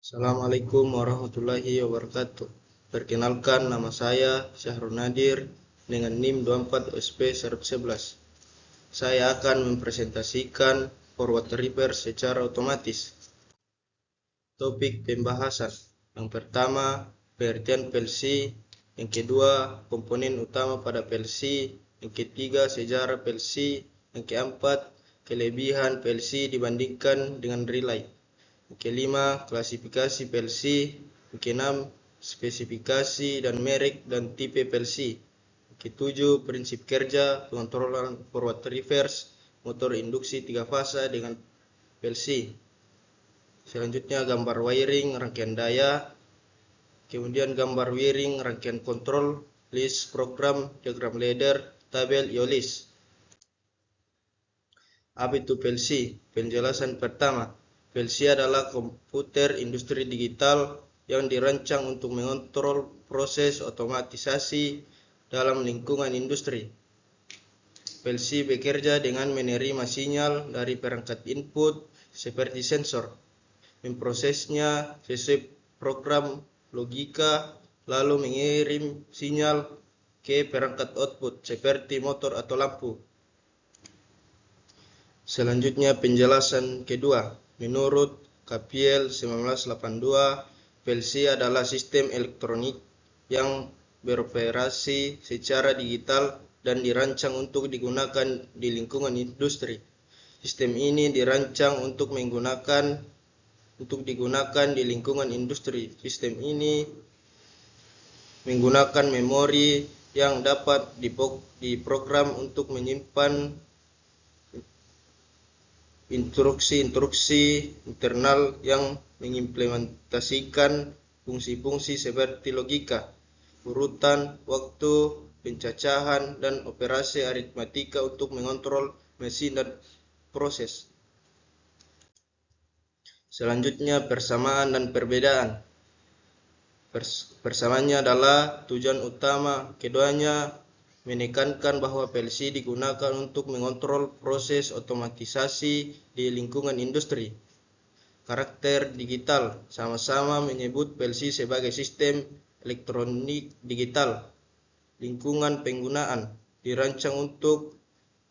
Assalamualaikum warahmatullahi wabarakatuh. Perkenalkan, nama saya Syahrul Nadir dengan NIM 24 OSP 11. Saya akan mempresentasikan forward reverse secara otomatis. Topik pembahasan: yang pertama, pengertian PLC; yang kedua, komponen utama pada PLC; yang ketiga, sejarah PLC; yang keempat, kelebihan PLC dibandingkan dengan relay; yang kelima, klasifikasi PLC; yang keenam, spesifikasi dan merek dan tipe PLC; yang ketujuh, prinsip kerja pengontrolan forward reverse motor induksi 3 fasa dengan PLC. Selanjutnya, gambar wiring rangkaian daya, kemudian gambar wiring rangkaian kontrol, list program, diagram ladder, tabel IOLIS. Apa itu PLC? Penjelasan pertama, PLC adalah komputer industri digital yang dirancang untuk mengontrol proses otomatisasi dalam lingkungan industri. PLC bekerja dengan menerima sinyal dari perangkat input seperti sensor, memprosesnya sesuai program logika, lalu mengirim sinyal ke perangkat output seperti motor atau lampu. Selanjutnya, penjelasan kedua. Menurut KPL 1982, PLC adalah sistem elektronik yang beroperasi secara digital dan dirancang untuk digunakan di lingkungan industri. Sistem ini dirancang untuk digunakan di lingkungan industri. Sistem ini menggunakan memori yang dapat diprogram untuk menyimpan instruksi-instruksi internal yang mengimplementasikan fungsi-fungsi seperti logika, urutan, waktu, pencacahan, dan operasi aritmatika untuk mengontrol mesin dan proses. Selanjutnya, persamaan dan perbedaan. Persamaannya adalah tujuan utama keduanya menekankan bahwa PLC digunakan untuk mengontrol proses otomatisasi di lingkungan industri. Karakter digital sama-sama menyebut PLC sebagai sistem elektronik digital. Lingkungan penggunaan dirancang untuk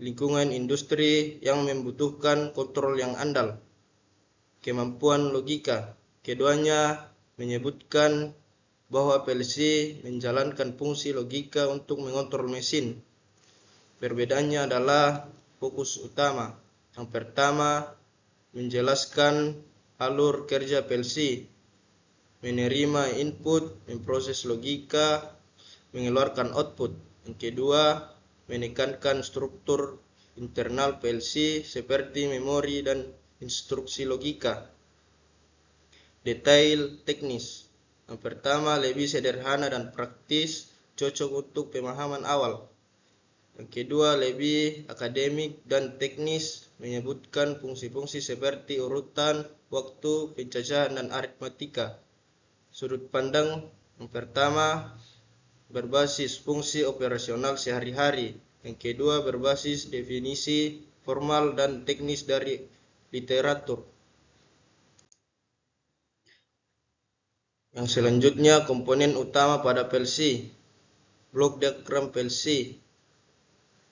lingkungan industri yang membutuhkan kontrol yang andal. Kemampuan logika, keduanya menyebutkan bahwa PLC menjalankan fungsi logika untuk mengontrol mesin. Perbedaannya adalah fokus utama. Yang pertama, menjelaskan alur kerja PLC, menerima input, memproses logika, mengeluarkan output. Yang kedua, menekankan struktur internal PLC seperti memori dan instruksi logika. Detail teknis. Yang pertama, lebih sederhana dan praktis, cocok untuk pemahaman awal. Yang kedua, lebih akademik dan teknis, menyebutkan fungsi-fungsi seperti urutan, waktu, pencacahan, dan aritmatika. Sudut pandang yang pertama berbasis fungsi operasional sehari-hari. Yang kedua, berbasis definisi formal dan teknis dari literatur. Yang selanjutnya, komponen utama pada PLC. Blok diagram PLC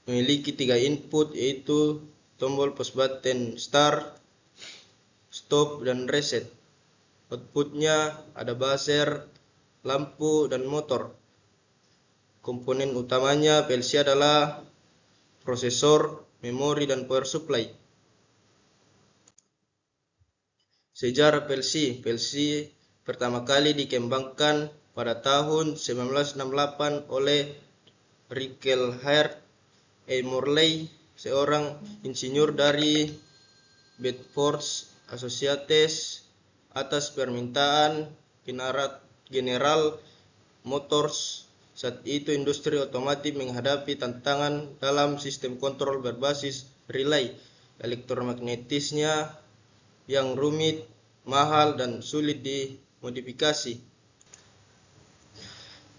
memiliki 3 input, yaitu tombol push button start, stop, dan reset. Outputnya ada buzzer, lampu, dan motor. Komponen utamanya PLC adalah prosesor, memori, dan power supply. Sejarah PLC. PLC pertama kali dikembangkan pada tahun 1968 oleh Richard A. Morley, seorang insinyur dari Bedford Associates, atas permintaan General Motors. Saat itu industri otomotif menghadapi tantangan dalam sistem kontrol berbasis relay. Elektromagnetisnya yang rumit, mahal, dan sulit dimodifikasi.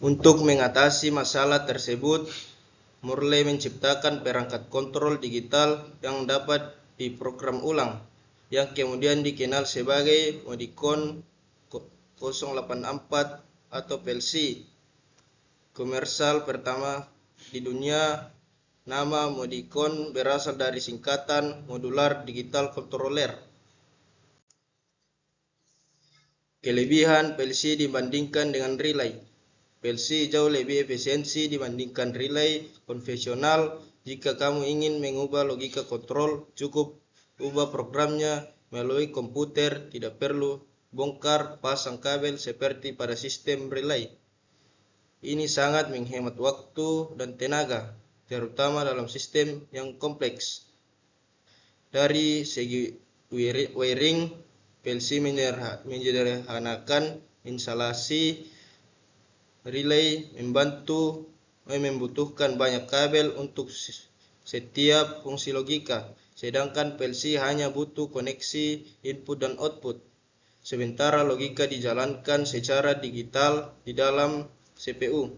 Untuk mengatasi masalah tersebut, Morley menciptakan perangkat kontrol digital yang dapat diprogram ulang, yang kemudian dikenal sebagai 084 atau PLC komersial pertama di dunia. Nama Modicon berasal dari singkatan Modular Digital Controller. Kelebihan PLC dibandingkan dengan relay. PLC jauh lebih efisiensi dibandingkan relay konvensional. Jika kamu ingin mengubah logika kontrol, cukup ubah programnya melalui komputer, tidak perlu bongkar pasang kabel seperti pada sistem relay. Ini sangat menghemat waktu dan tenaga, terutama dalam sistem yang kompleks. Dari segi wiring, PLC menyederhanakan instalasi. Relay membutuhkan banyak kabel untuk setiap fungsi logika, sedangkan PLC hanya butuh koneksi input dan output. Sementara logika dijalankan secara digital di dalam CPU.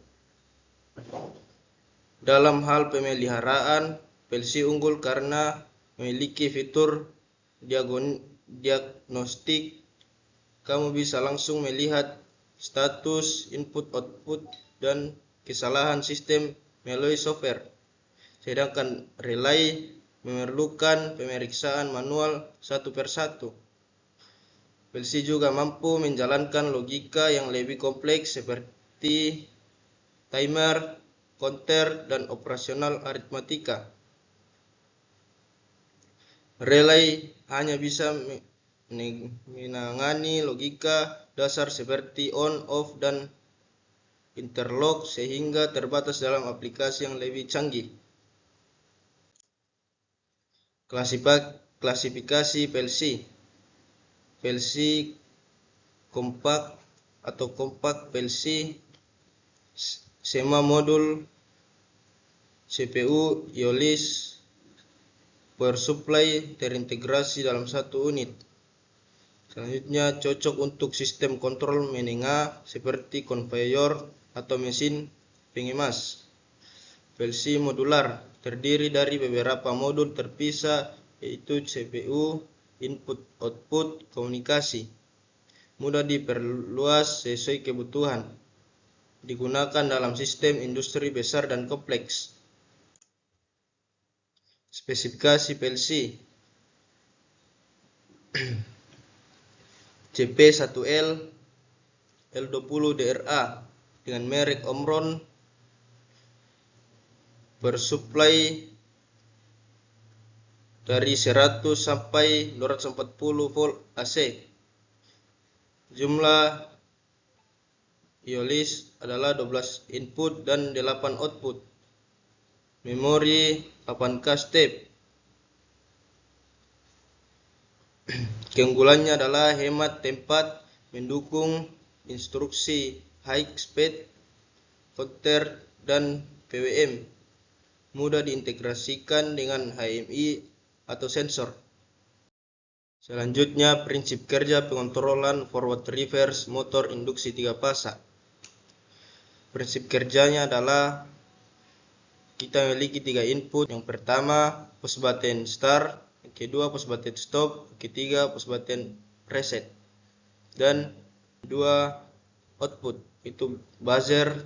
Dalam hal pemeliharaan, PLC unggul karena memiliki fitur diagnostik. Kamu bisa langsung melihat status input-output dan kesalahan sistem melalui software. Sedangkan relay memerlukan pemeriksaan manual satu persatu. PLC juga mampu menjalankan logika yang lebih kompleks seperti timer, counter, dan operasional aritmatika. Relay hanya bisa menangani logika dasar seperti on, off, dan interlock sehingga terbatas dalam aplikasi yang lebih canggih. Klasifikasi PLC. PLC kompak atau kompak PLC semua modul CPU, IOLIS, power supply terintegrasi dalam satu unit. Selanjutnya cocok untuk sistem kontrol menengah seperti konveyor atau mesin pengemas. PLC modular terdiri dari beberapa modul terpisah, yaitu CPU, input, output, komunikasi. Mudah diperluas sesuai kebutuhan. Digunakan dalam sistem industri besar dan kompleks. Spesifikasi PLC. CP1L L20DRA dengan merek Omron, bersuplai dari 100 sampai 240 volt AC. Jumlah IOLIS adalah 12 input dan 8 output. Memori 8K step. Keunggulannya adalah hemat tempat, mendukung instruksi high speed, counter, dan PWM. Mudah diintegrasikan dengan HMI atau sensor. Selanjutnya, prinsip kerja pengontrolan forward reverse motor induksi 3 fasa. Prinsip kerjanya adalah kita memiliki 3 input. Yang pertama, push button start. Yang kedua, push button stop. Yang ketiga, push button reset. Dan 2 output, itu buzzer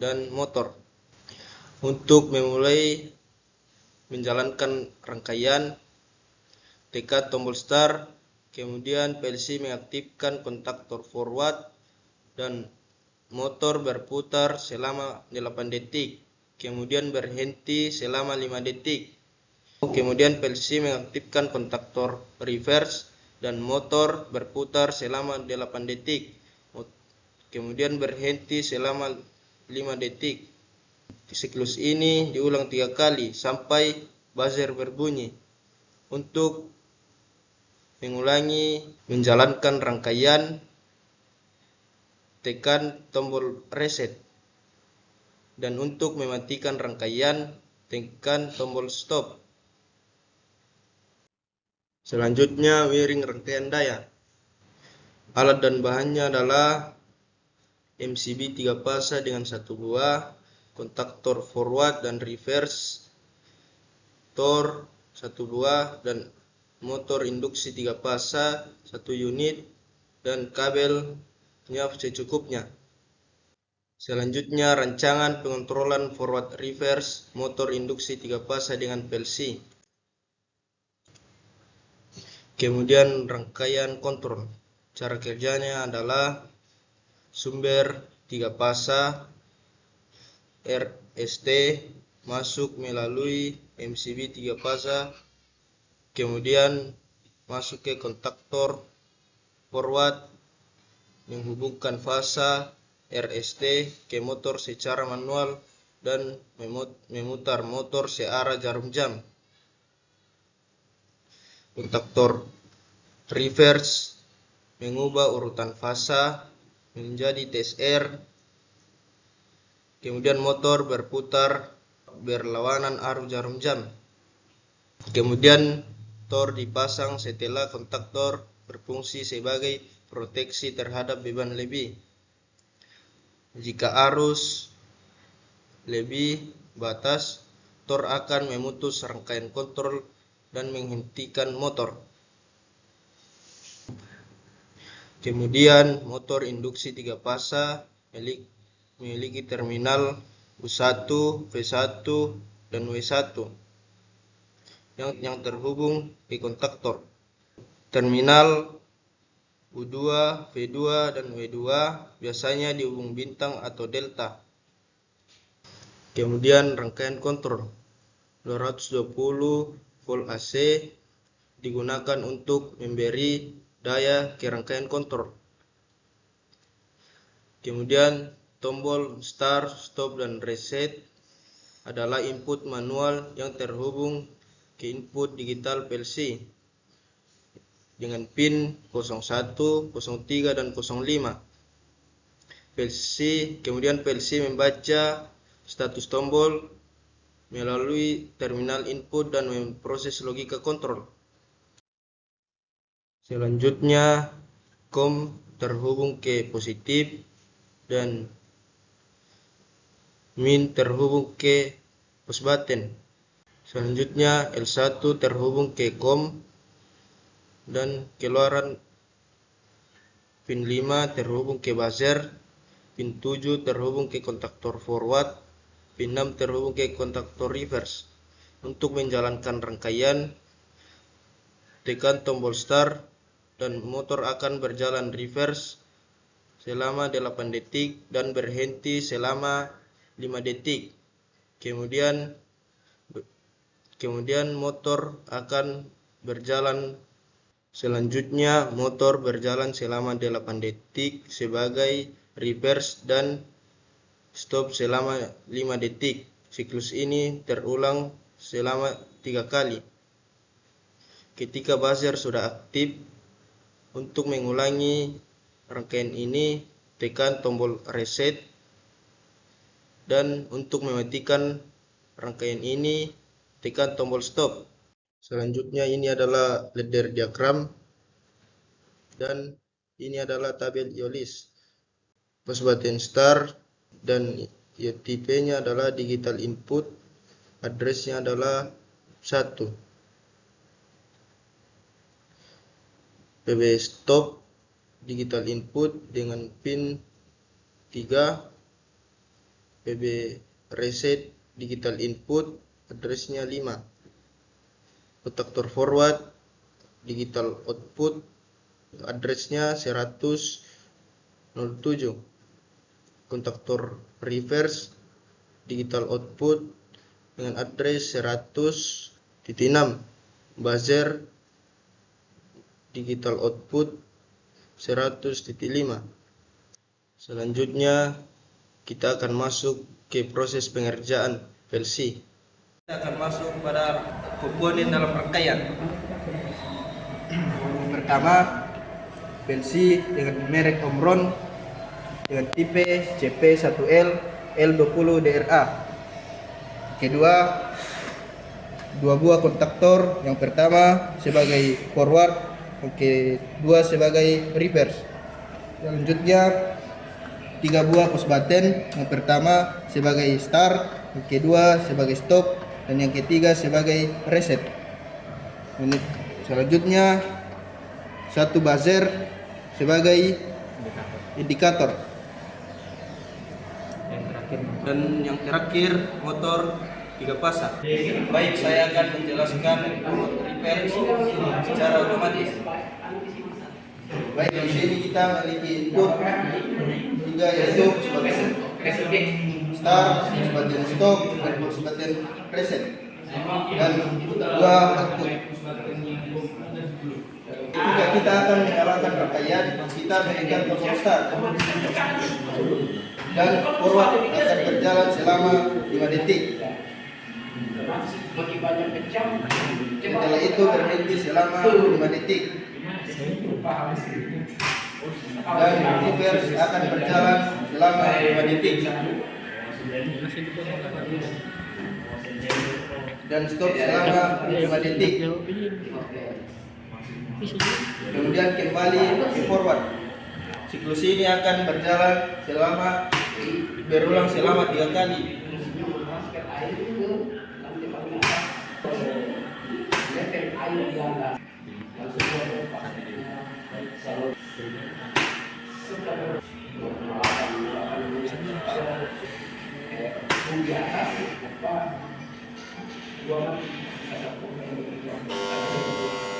dan motor. Untuk memulai menjalankan rangkaian, tekan tombol start, kemudian PLC mengaktifkan kontaktor forward dan motor berputar selama 8 detik, kemudian berhenti selama 5 detik. Kemudian PLC mengaktifkan kontaktor reverse dan motor berputar selama 8 detik, kemudian berhenti selama 5 detik. Siklus ini diulang 3 kali sampai buzzer berbunyi. Untuk mengulangi menjalankan rangkaian, tekan tombol reset. Dan untuk mematikan rangkaian, tekan tombol stop. Selanjutnya, wiring rangkaian daya. Alat dan bahannya adalah MCB 3 fasa dengan 1 buah, kontaktor forward dan reverse, Tor 1 buah, dan motor induksi 3 fasa 1 unit, dan kabel secukupnya. Selanjutnya rancangan pengontrolan forward reverse motor induksi 3 fasa dengan PLC. Kemudian rangkaian kontrol. Cara kerjanya adalah sumber 3 fasa RST masuk melalui MCB 3 fasa, kemudian masuk ke kontaktor forward menghubungkan fasa RST ke motor secara manual dan memutar motor searah jarum jam. Kontaktor reverse mengubah urutan fasa menjadi TSR, kemudian motor berputar berlawanan arus jarum jam. Kemudian tor dipasang setelah kontaktor berfungsi sebagai proteksi terhadap beban lebih. Jika arus lebih batas, tor akan memutus rangkaian kontrol dan menghentikan motor. Kemudian motor induksi 3 fasa memiliki terminal U1, V1, dan W1 yang terhubung ke kontaktor. Terminal U2, V2, dan W2 biasanya dihubung bintang atau delta. Kemudian rangkaian kontrol 220 volt AC digunakan untuk memberi daya ke rangkaian kontrol. Kemudian tombol start, stop, dan reset adalah input manual yang terhubung ke input digital PLC dengan pin 01, 03, dan 05. Kemudian PLC membaca status tombol melalui terminal input dan memproses logika kontrol. Selanjutnya, COM terhubung ke positif dan min terhubung ke push button. Selanjutnya, L1 terhubung ke COM dan keluaran pin 5 terhubung ke buzzer, pin 7 terhubung ke kontaktor forward, pin 6 terhubung ke kontaktor reverse. Untuk menjalankan rangkaian, tekan tombol start dan motor akan berjalan reverse selama 8 detik dan berhenti selama 5 detik. Kemudian motor akan berjalan. Selanjutnya motor berjalan selama 8 detik sebagai reverse dan stop selama 5 detik. Siklus ini terulang selama 3 kali. Ketika buzzer sudah aktif, untuk mengulangi rangkaian ini tekan tombol reset, dan untuk mematikan rangkaian ini tekan tombol stop. Selanjutnya ini adalah ladder diagram dan ini adalah tabel IOLIS. Push button start dan tipenya adalah digital input, addressnya adalah 1. PB stop digital input dengan pin 3. PB reset digital input, addressnya 5. Kontaktor forward digital output, addressnya 100.07. Kontaktor reverse digital output dengan address 100.6. Buzzer digital output 100.5. Selanjutnya kita akan masuk ke proses pengerjaan PLC. Kita akan masuk pada komponen dalam rangkaian. Pertama, PLC dengan merek Omron dengan tipe CP1L L20DRA. Kedua, 2 buah kontaktor, yang pertama sebagai forward, yang kedua sebagai reverse. Selanjutnya 3 buah push button, yang pertama sebagai start, yang kedua sebagai stop, dan yang ketiga sebagai reset. Selanjutnya 1 buzzer sebagai indikator. Dan yang terakhir motor 3 pasang. Baik, saya akan menjelaskan repair secara otomatis. Baik, di sini kita memiliki input 3, yaitu sebagian start, sebagian stop, dan sebagian reset, dan 2 output. Ketika kita akan menyalakan rangkaian, kita menekan tombol start, dan forward akan berjalan selama 5 detik. Setelah itu berhenti selama 5 detik. Dan reverse akan berjalan selama 5 detik. Dan stop selama 5 detik. Kemudian kembali ke forward. Siklus ini akan berjalan berulang selama 3 kali.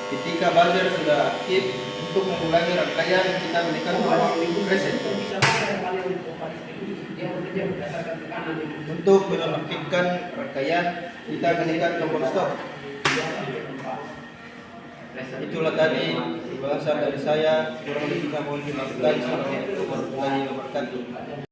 Ketika buzzer sudah aktif, untuk mengulangi rangkaian kita menekan tombol reset. Untuk menonaktifkan rangkaian kita menekan tombol stop. Itulah tadi pembahasan dari saya. Kurang lebih kita mohon dimaafkan. Assalamualaikum warahmatullahi wabarakatuh.